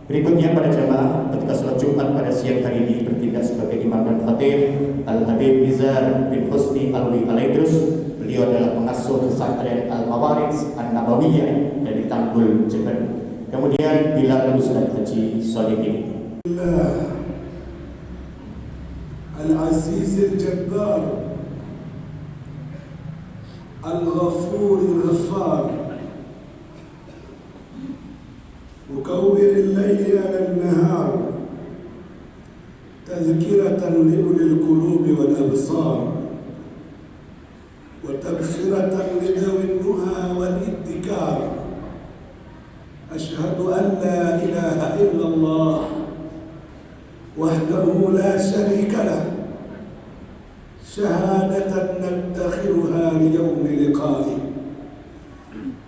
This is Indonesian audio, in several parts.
Berikutnya pada jemaah ketika sholat Jumat pada siang hari ini bertindak sebagai imam dan khatib Al-Habib Nizar bin Husni Alwi Alaidrus. Beliau adalah pengasuh pesantren Al-Mawaridz An-Nabawiyah dari Tanggul, Jember. Kemudian Bilal Ustaz Haji Solihin. Al-Aziz Al-Jabbar Al-Ghafur Al-Ghaffar مكور الليل على النهار تذكرة لأولي القلوب والأبصار وتبصرة لذوي النهى والادكار أشهد أن لا إله إلا الله وحده لا شريك له شهادة ندخرها ليوم لقائه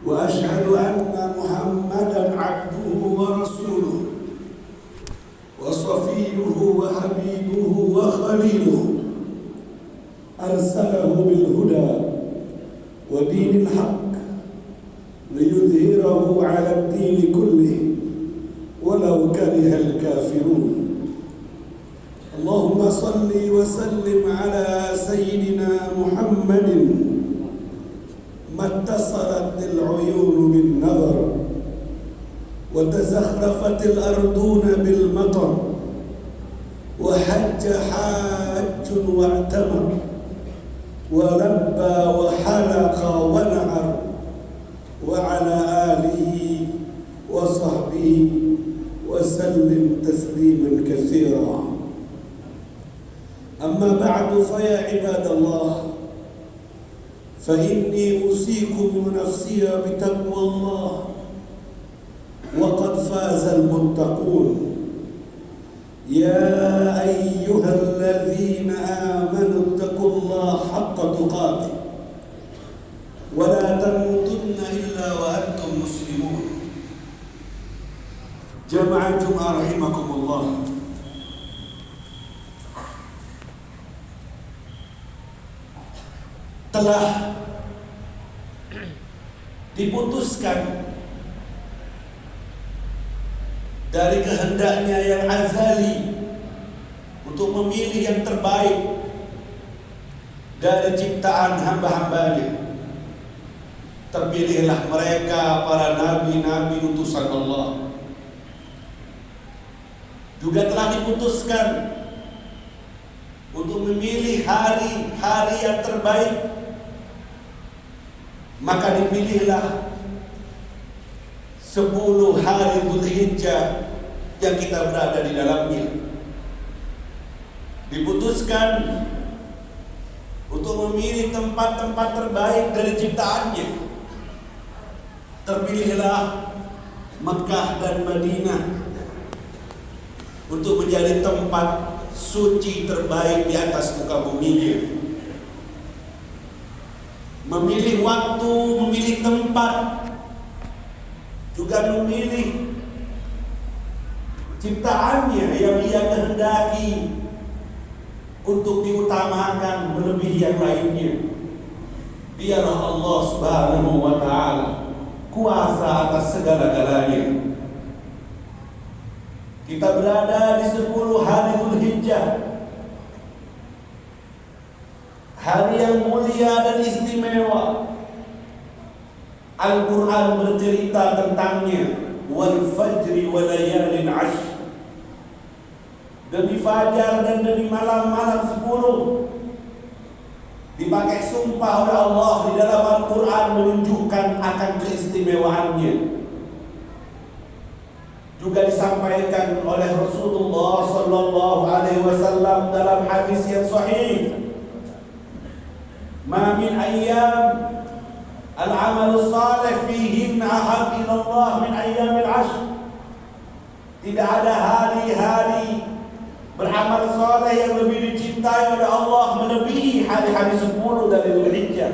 وأشهد أن محمدًا عبده ورسوله وصفيه وحبيبه وخليله أرسله بالهدى ودين الحق ليظهره على الدين كله ولو كره الكافرون اللهم صل وسلم على سيدنا محمد ما اتصلت العيون بالنظر وتزخرفت الأرضون بالمطر وحج حاج واعتمر ولبى وحلق ونعر وعلى آله وصحبه وسلم تسليما كثيرا. أما بعد فيا عباد الله فإني أوصيكم ونفسي بتقوى الله وقد فاز المتقون. يا أيها الذين آمنوا اتقوا الله حق تقاته ولا تموتن إلا وأنتم مسلمون. جماعة جمعة رحمكم الله. Telah diputuskan dari kehendaknya yang azali untuk memilih yang terbaik dari ciptaan hamba-hambanya. Terpilihlah mereka para nabi-nabi utusan Allah. Juga telah diputuskan untuk memilih hari-hari yang terbaik. Maka dipilihlah 10 hari Dzulhijjah yang kita berada di dalamnya. Diputuskan untuk memilih tempat-tempat terbaik dari ciptaannya. Terpilihlah Mekah dan Madinah untuk menjadi tempat suci terbaik di atas muka bumi. Memilih waktu, memilih tempat, juga memilih ciptaannya yang ia kehendaki untuk diutamakan melebihi yang lainnya. Biarlah Allah Subhanahu wa ta'ala kuasa atas segala-galanya. Kita berada di 10 hari Dzulhijjah, hari yang mulia dan istimewa. Al-Quran bercerita tentangnya. Wal fajri wa layalin ashr. Demi fajar dan demi malam-malam 10. Dipakai sumpah oleh Allah di dalam Al-Quran menunjukkan akan keistimewaannya. Juga disampaikan oleh Rasulullah sallallahu alaihi wasallam dalam hadis yang sahih. Ma min ayyam al-amal salih fihinna ahab ila Allah min ayyamil ashr. Tidak ada hari-hari beramal saleh yang lebih dicintai oleh Allah melebihi hari-hari 10 dari Dzulhijjah.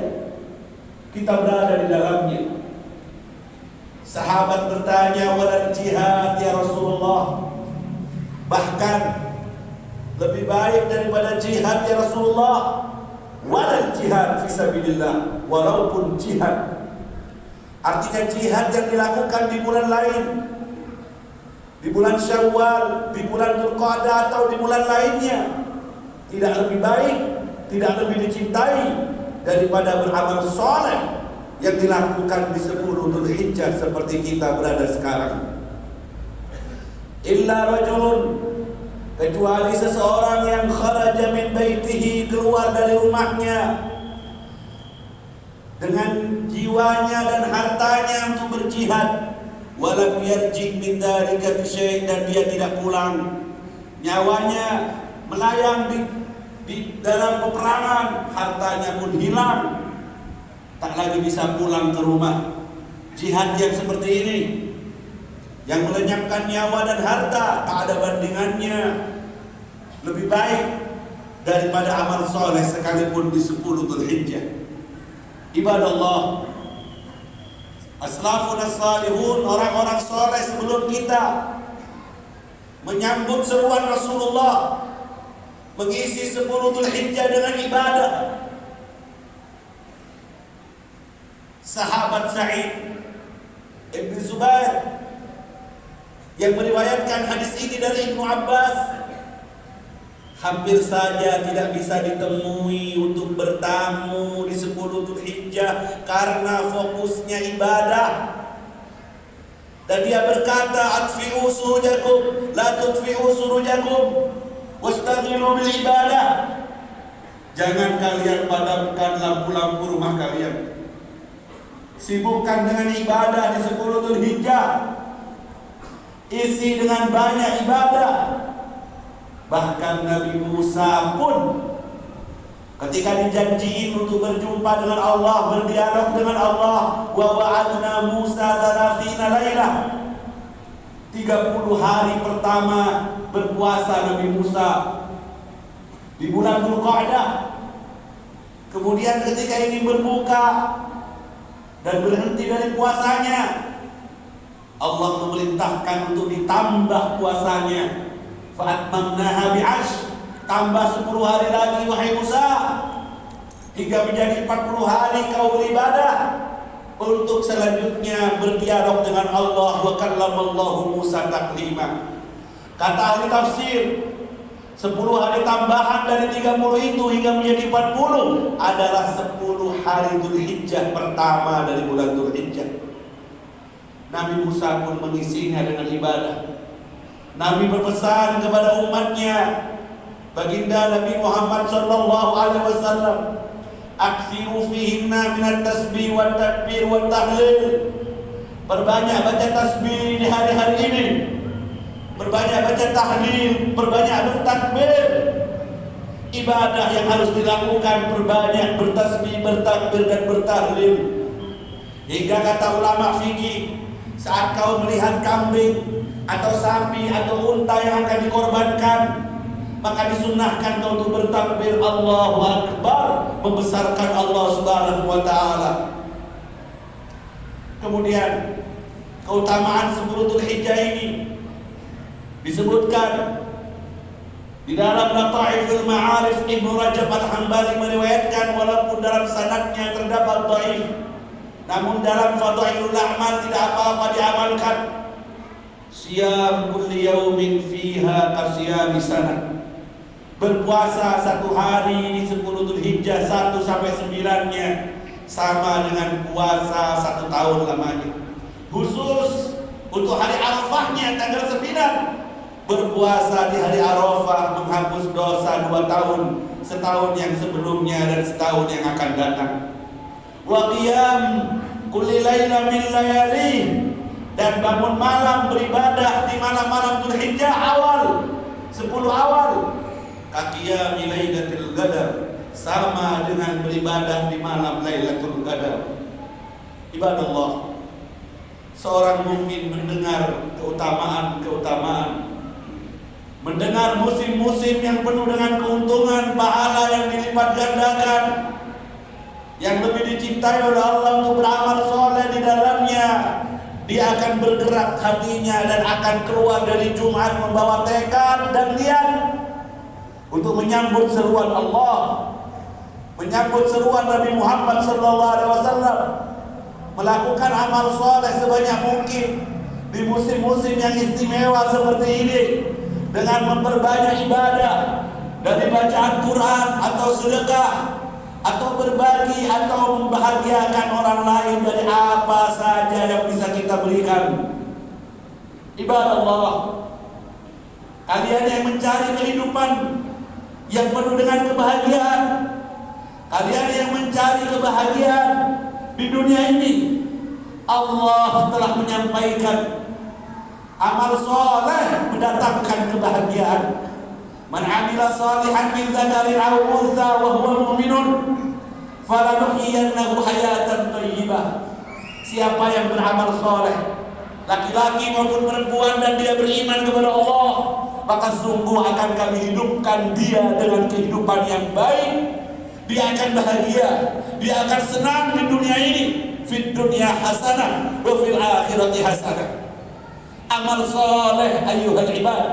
Kita berada di dalamnya. Sahabat bertanya, "Walal jihad ya Rasulullah?" Bahkan lebih baik daripada jihad ya Rasulullah. Walal jihad fisabilillah, walaupun jihad Artinya jihad yang dilakukan di bulan lain, di bulan Syawal, di bulan Dzulqa'dah atau di bulan lainnya, tidak lebih baik, tidak lebih dicintai daripada beramal soleh yang dilakukan di 10 Dzulhijjah seperti kita berada sekarang. Illa rajulun, kecuali seseorang yang kharaja min baitihi, keluar dari rumahnya dengan jiwanya dan hartanya untuk berjihad, walam yarji min dzalika bisyai', dan dia tidak pulang, nyawanya melayang di dalam peperangan, hartanya pun hilang, tak lagi bisa pulang ke rumah. Jihad yang seperti ini, yang melenyapkan nyawa dan harta, tak ada bandingannya, lebih baik daripada amal soleh sekalipun di 10 Dzulhijjah. Ibadallah, aslafun as-salihun, orang-orang soleh sebelum kita menyambut seruan Rasulullah mengisi 10 Dzulhijjah dengan ibadah. Sahabat Sa'id Ibn Zubair yang meriwayatkan hadis ini dari Ibnu Abbas, hampir saja tidak bisa ditemui untuk bertamu di 10 Dzulhijjah karena fokusnya ibadah. Dan dia berkata, atfi'u surujakum la tutfi'u surujakum wastaghilu bil ibadah. Jangan kalian padamkan lampu-lampu rumah kalian, sibukkan dengan ibadah di 10 Dzulhijjah, isi dengan banyak ibadah. Bahkan Nabi Musa pun ketika dijanjiin untuk berjumpa dengan Allah, berdialog dengan Allah, wa wa'adna Musa 30 lailah, 30 hari pertama berpuasa Nabi Musa di bulan Dzulqa'dah. Kemudian ketika ingin berbuka dan berhenti dari puasanya, Allah memerintahkan untuk ditambah puasanya. Fa'atmamnaha bi'ash, tambah 10 hari lagi wahai Musa, hingga menjadi 40 hari kau beribadah, untuk selanjutnya berdialog dengan Allah. Wa kallamallahu Musa taklima. Kata ahli tafsir, 10 hari tambahan dari 30 itu hingga menjadi 40 adalah 10 hari Dzulhijjah pertama dari bulan Dzulhijjah. Nabi Musa pun mengisinya dengan ibadah. Nabi berpesan kepada umatnya, baginda Nabi Muhammad sallallahu alaihi wasallam, aksiru fihinna minat tasbih wa takbir wa tahlil. Perbanyak baca tasbih di hari-hari ini, berbanyak baca tahlil, berbanyak bertakbir. Ibadah yang harus dilakukan berbanyak bertasbih, bertakbir dan bertahlil. Hingga kata ulama fikih, saat kau melihat kambing atau sapi atau unta yang akan dikorbankan, maka disunnahkan kau untuk bertakbir Allahu Akbar, membesarkan Allah Subhanahu wa taala. Kemudian keutamaan 10 Dzulhijjah ini disebutkan di dalam Lataiful Ma'arif. Ibnu Rajab Al-Hambali meriwayatkan, walaupun dalam sanadnya terdapat dhaif, namun dalam Fadailul A'mal tidak apa-apa diamalkan. Siyam kulli yaumin fiha kasiyami sana, berpuasa satu hari di 10 Dzulhijjah 1 sampai 9-nya sama dengan puasa 1 tahun lamanya. Khusus untuk hari Arafahnya tanggal 9, berpuasa di hari Arafah menghapus dosa 2 tahun, setahun yang sebelumnya dan setahun yang akan datang. Wa qiyam kulli laila min layali, dan bangun malam beribadah di malam-malam Dzulhijjah awal, 10 awal. Qiyami lailatul qadar, sama dengan beribadah di malam Lailatul Qadar. Ibadallah, seorang mukmin mendengar keutamaan, mendengar musim-musim yang penuh dengan keuntungan, pahala yang dilipat gandakan, yang lebih dicintai oleh Allah untuk beramal soleh di dalamnya. Dia akan bergerak hatinya dan akan keluar dari Jumat membawa tekad dan niat untuk menyambut seruan Allah, menyambut seruan Nabi Muhammad sallallahu alaihi wasallam. melakukan amal soleh sebanyak mungkin di musim-musim yang istimewa seperti ini, dengan memperbanyak ibadah dari bacaan Quran atau sedekah atau berbagi atau membahagiakan orang lain dari apa saja yang bisa kita berikan. Ibadah Allah, kalian yang mencari kehidupan yang penuh dengan kebahagiaan, kalian yang mencari kebahagiaan di dunia ini, Allah telah menyampaikan amal soleh mendatangkan kebahagiaan. Man amila salihan min dzakarin aw untha wa huwa mu'minun falanuhyiyannahu hayatan thayyibah. Siapa yang beramal soleh, laki-laki maupun perempuan, dan dia beriman kepada Allah, maka sungguh akan kami hidupkan dia dengan kehidupan yang baik. Dia akan bahagia, dia akan senang di dunia ini, fid dunya hasanah wa fil akhirati hasanah. Amal soleh ayyuhal ibad,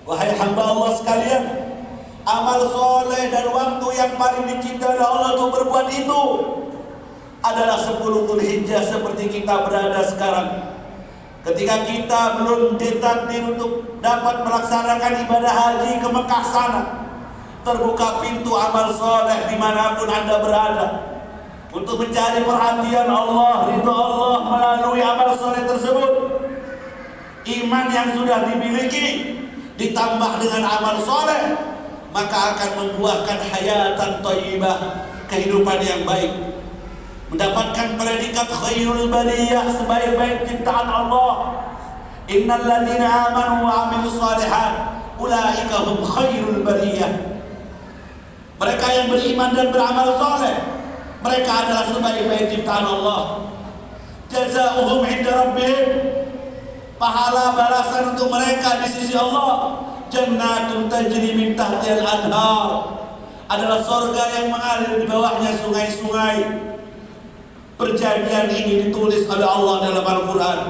wahai hamba Allah sekalian, amal soleh dan waktu yang paling dicintai oleh Allah untuk berbuat itu adalah 10 Dzulhijjah seperti kita berada sekarang. Ketika kita belum ditakdir untuk dapat melaksanakan ibadah haji ke Mekah sana, terbuka pintu amal soleh dimanapun Anda berada untuk mencari perhatian Allah, ridho Allah melalui amal soleh tersebut. Iman yang sudah dimiliki ditambah dengan amal soleh, maka akan membuahkan hayatan thayyibah, kehidupan yang baik, mendapatkan predikat khairul bariyah, sebaik-baik ciptaan Allah. Innal ladzina amanu wa amilus shalihat ulaika hum khairul bariyah. Mereka yang beriman dan beramal soleh, mereka adalah sebaik-baik ciptaan Allah. Jazaohum 'inda rabbihim, pahala balasan untuk mereka di sisi Allah, jannatun tajri min tahtihal anhar, adalah surga yang mengalir di bawahnya sungai-sungai. Perjanjian ini ditulis oleh Allah dalam Al-Quran.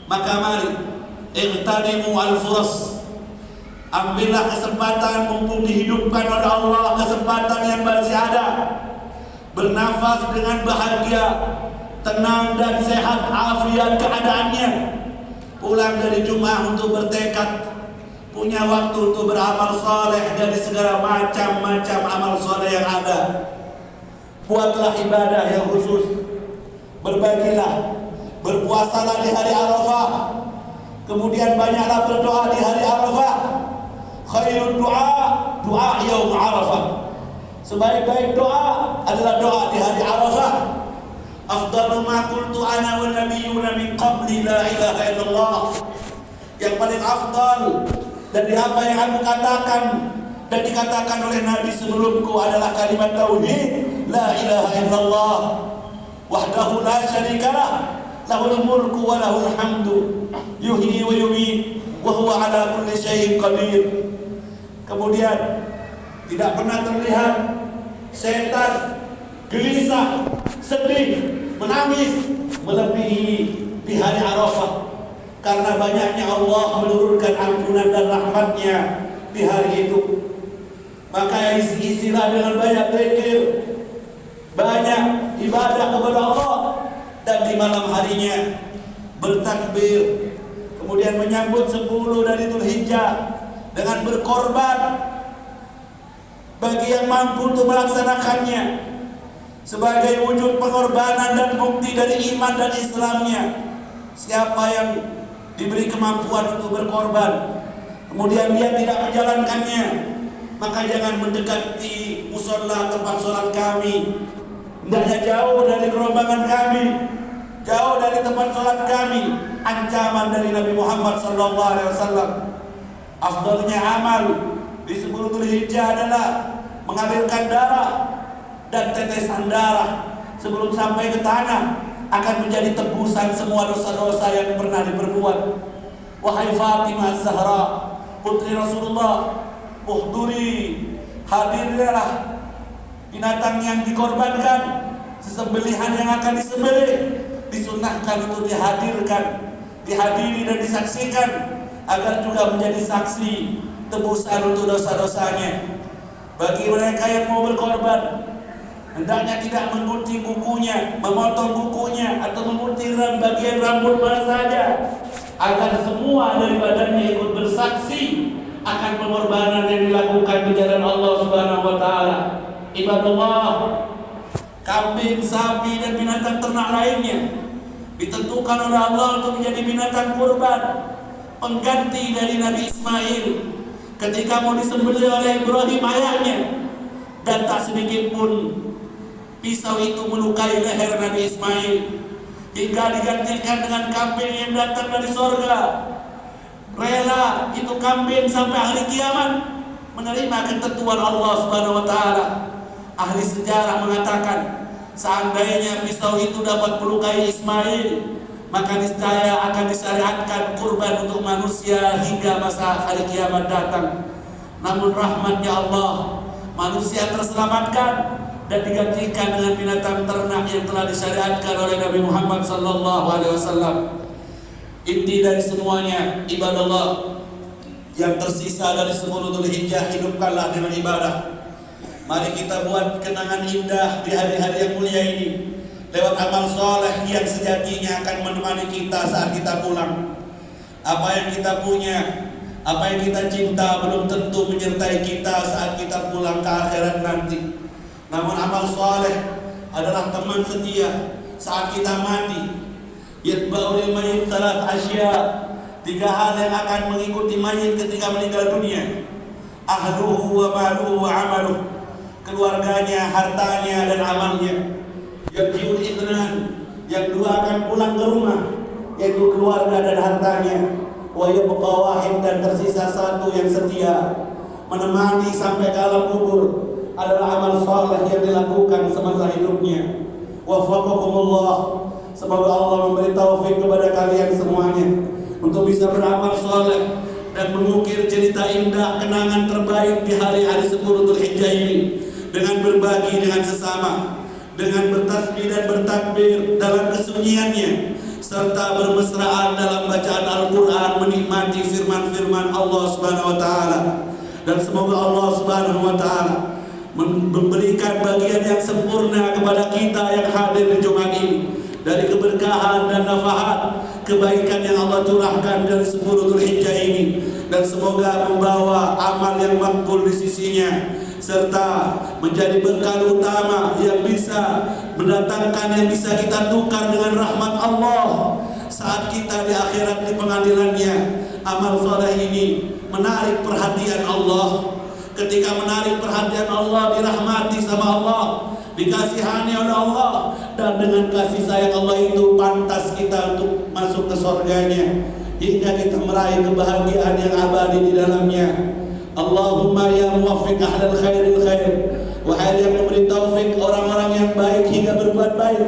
Maka mari iqtanimu al-furas, ambillah kesempatan mumpung dihidupkan oleh Allah, kesempatan yang masih ada, bernafas dengan bahagia, tenang dan sehat afiat keadaannya, pulang dari Jumat untuk bertekad, punya waktu untuk beramal soleh dari segala macam-macam amal soleh yang ada. Buatlah ibadah yang khusus, berbagilah, berpuasalah di hari Arafah, kemudian banyaklah berdoa di hari Arafah. Khairul doa, doa yaum Arafah. Sebaik-baik doa adalah doa di hari Arafah. Afdalu ma qultu ana wan nabiyyuna min qabli la ilaha illallah. Yang paling afdal dari apa yang aku katakan dan dikatakan oleh Nabi sebelumku adalah kalimat tauhid, la ilaha illallah wahdahu la syarikalah, lahul mulku wa lahul hamdu, yuhyi wa yumiit wa huwa ala kulli syai'in qadir. Kemudian tidak pernah terlihat setan gelisah, sedih, menangis melebihi di hari Arafah, karena banyaknya Allah menurunkan ampunan dan rahmatnya di hari itu. Maka isilah dengan banyak zikir, banyak ibadah kepada Allah, dan di malam harinya bertakbir, kemudian menyambut 10 dari Dzulhijjah dengan berkorban bagi yang mampu untuk melaksanakannya, sebagai wujud pengorbanan dan bukti dari iman dan Islamnya. Siapa yang diberi kemampuan untuk berkorban, kemudian dia tidak menjalankannya, maka jangan mendekati musola tempat sholat kami. Hendaknya jauh dari gerombolan kami, jauh dari tempat sholat kami. Ancaman dari Nabi Muhammad SAW. Afdalnya amal di 10 Dzulhijjah adalah mengalirkan darah dan tetesan darah sebelum sampai ke tanah akan menjadi tebusan semua dosa-dosa yang pernah diperbuat. Wahai Fatimah Az-Zahra, putri Rasulullah, uhduri, hadirlah binatang yang dikorbankan, sesembelihan yang akan disembelih, disunahkan untuk dihadirkan, dihadiri dan disaksikan, agar juga menjadi saksi tebusan untuk dosa-dosanya. Bagi mereka yang mau berkorban, hendaknya tidak menggunting kukunya, memotong kukunya, atau memutih bagian rambut mana saja, agar semua dari badannya ikut bersaksi akan pengorbanan yang dilakukan di jalan Allah Subhanahu wa taala. Ibadallah, kambing, sapi dan binatang ternak lainnya ditentukan oleh Allah untuk menjadi binatang kurban pengganti dari Nabi Ismail ketika mau disembelih oleh Ibrahim ayahnya, dan tak sedikit pun pisau itu melukai leher Nabi Ismail hingga digantikan dengan kambing yang datang dari sorga. Rela itu kambing sampai hari kiamat menerima ketentuan Allah Subhanahu wa taala. Ahli sejarah mengatakan, seandainya pisau itu dapat melukai Ismail, maka niscaya akan disyariatkan kurban untuk manusia hingga masa hari kiamat datang. Namun rahmatnya Allah, manusia terselamatkan dan digantikan dengan binatang ternak yang telah disyariatkan oleh Nabi Muhammad SAW. Inti dari semuanya, ibadallah, yang tersisa dari 10 Dzulhijjah hidupkanlah dengan ibadah. Mari kita buat kenangan indah di hari-hari yang mulia ini lewat amal soleh yang sejatinya akan menemani kita saat kita pulang. Apa yang kita punya, apa yang kita cinta belum tentu menyertai kita saat kita pulang ke akhirat nanti. Namun amal soleh adalah teman setia saat kita mati. Yatba'ul mayyit salat asya, 3 hal yang akan mengikuti mayit ketika meninggal dunia: ahluhu wa maluhu wa amaluh, keluarganya, hartanya dan amalnya. Yarji'ul ithnan, yang 2 akan pulang ke rumah, yaitu keluarga dan hartanya. Wa yabqa wahid, dan tersisa 1 yang setia menemani sampai ke alam kubur, adalah amal saleh yang dilakukan semasa hidupnya. Waffaqakumullah, semoga Allah memberi taufik kepada kalian semuanya untuk bisa beramal saleh dan mengukir cerita indah kenangan terbaik di hari-hari 10 Dzulhijjah ini, dengan berbagi dengan sesama, dengan bertasbih dan bertakbir dalam kesunyiannya, serta bermesraan dalam bacaan Al-Quran, menikmati firman-firman Allah Subhanahu wa taala. Dan semoga Allah Subhanahu wa taala memberikan bagian yang sempurna kepada kita yang hadir di Jumat ini, dari keberkahan dan nafahat kebaikan yang Allah curahkan dari 10 Dzulhijjah ini, dan semoga membawa amal yang makbul di sisinya, serta menjadi bekal utama yang bisa mendatangkan, yang bisa kita tukar dengan rahmat Allah saat kita di akhirat di pengadilannya. Amal soleh ini menarik perhatian Allah. Ketika menarik perhatian Allah, dirahmati sama Allah, dikasihani oleh Allah, dan dengan kasih sayang Allah itu pantas kita untuk masuk ke surganya hingga kita meraih kebahagiaan yang abadi di dalamnya. Allahumma ya muwaffiq ahlal khairil khair, wahai yang memberi taufik orang-orang yang baik hingga berbuat baik,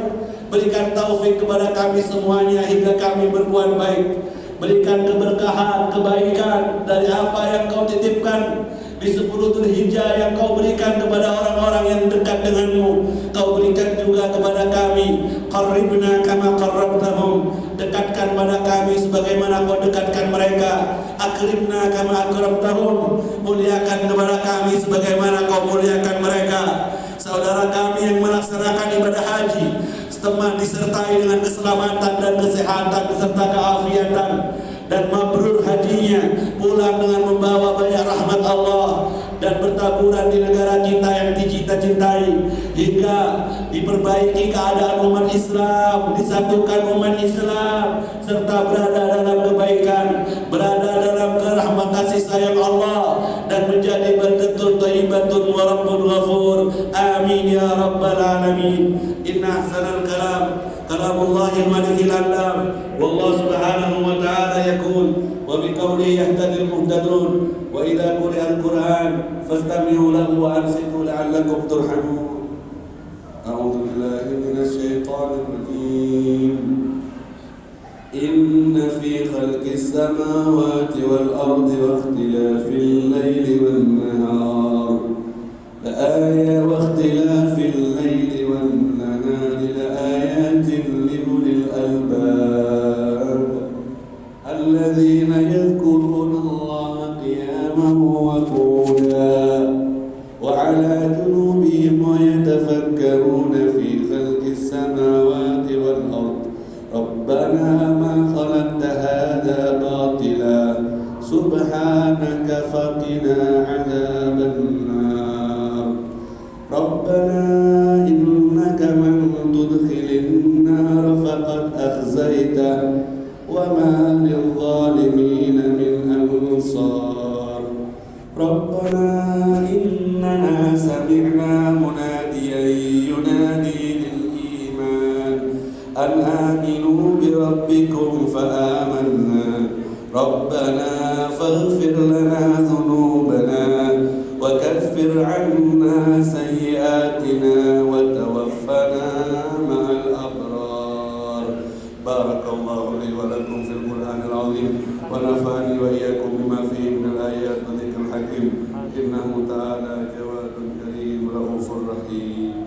berikan taufik kepada kami semuanya hingga kami berbuat baik. Berikan keberkahan, kebaikan dari apa yang Kau titipkan di 10 Dzulhijjah yang Kau berikan kepada orang-orang yang dekat denganmu. Kau berikan juga kepada kami. Qarribna kama qarrabtahum, dekatkan pada kami sebagaimana Kau dekatkan mereka. Akrimna kama akramtahum, muliakan kepada kami sebagaimana Kau muliakan mereka. Saudara kami yang melaksanakan ibadah haji, setelah disertai dengan keselamatan dan kesehatan beserta keafiatan, dan mabrur hajinya, pulang dengan membawa banyak rahmat Allah dan bertaburan di negara kita yang dicita-cintai, hingga diperbaiki keadaan umat Islam, disatukan umat Islam, serta berada dalam kebaikan, berada dalam rahmat kasih sayang Allah, dan menjadi baldatun thayyibatun wa rabbun ghafur. Amin ya rabbal alamin. Inna ahsanal kalam kalamullahil malikil alam, wallahu subhanahu wa ta'ala yakun wa biqawli yahtadil muhtadun, wa idha quri'al Qur'an fastami'u lahu wa ansitu la'allakum turhamun. A'udzu billahi minasy syaithanir rajim. Inna fi khalqis samawati wal ardi wa ikhtilafil laili wan nahar la ayatan wa ikhtilafil laili wan nahari la ayatin li ulil albab alladzina yadhkuruna Allaha qiyaman wa qu'udan wa 'ala junubihim wa yatafakkaruna سبحانك فقنا عذاب النار. ربنا إنك من تدخل النار فقد أخزيته وما للظالمين من أنصار. ربنا إننا سمعنا مناديا ينادي للإيمان أن آمنوا بربكم فآمنا. ربنا فاغفر لنا ذنوبنا وكفر عنا سيئاتنا وتوفنا مع الأبرار. بارك الله لي ولكم في القرآن العظيم ونفعني وإياكم بما فيه من الآيات والذكر الحكيم. إنه تعالى جواد كريم رؤوف رحيم.